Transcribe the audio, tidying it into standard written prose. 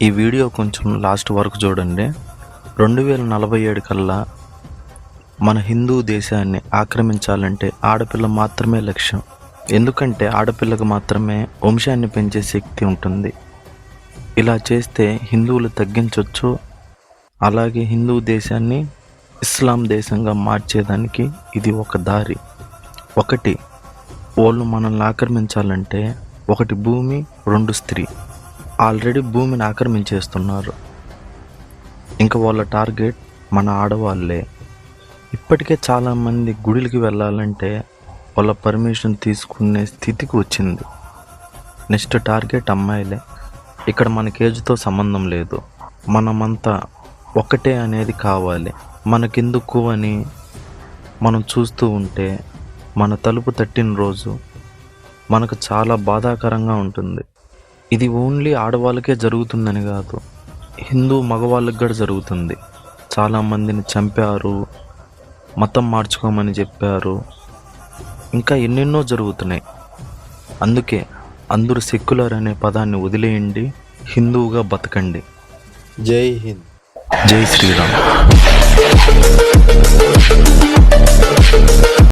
ఈ వీడియో కొంచెం లాస్ట్ వరకు చూడండి. 2047 కల్లా మన హిందూ దేశాన్ని ఆక్రమించాలంటే ఆడపిల్ల మాత్రమే లక్ష్యం. ఎందుకంటే ఆడపిల్లకు మాత్రమే వంశాన్ని పెంచే శక్తి ఉంటుంది. ఇలా చేస్తే హిందువులు తగ్గించవచ్చు. అలాగే హిందూ దేశాన్ని ఇస్లాం దేశంగా మార్చేదానికి ఇది ఒక దారి. ఒకటి, వాళ్ళు మనల్ని ఆక్రమించాలంటే ఒకటి భూమి, రెండు స్త్రీ. ఆల్రెడీ భూమిని ఆక్రమించేస్తున్నారు. ఇంకా వాళ్ళ టార్గెట్ మన ఆడవాళ్ళే. ఇప్పటికే చాలామంది గుడికి వెళ్ళాలంటే వాళ్ళ పర్మిషన్ తీసుకునే స్థితికి వచ్చింది. నెక్స్ట్ టార్గెట్ అమ్మాయిలే. ఇక్కడ మనకి ఏజ్తో సంబంధం లేదు, మనమంతా ఒకటే అనేది కావాలి. మనకెందుకు అని మనం చూస్తూ ఉంటే మన తలుపు తట్టిన రోజు మనకు చాలా బాధాకరంగా ఉంటుంది. ఇది ఓన్లీ ఆడవాళ్ళకే జరుగుతుందని కాదు, హిందూ మగవాళ్ళకి కూడా జరుగుతుంది. చాలామందిని చంపారు, మతం మార్చుకోమని చెప్పారు, ఇంకా ఎన్నెన్నో జరుగుతున్నాయి. అందుకే అందరూ సెక్యులర్ అనే పదాన్ని వదిలేయండి, హిందువుగా బతకండి. జై హింద్, జై శ్రీరామ్.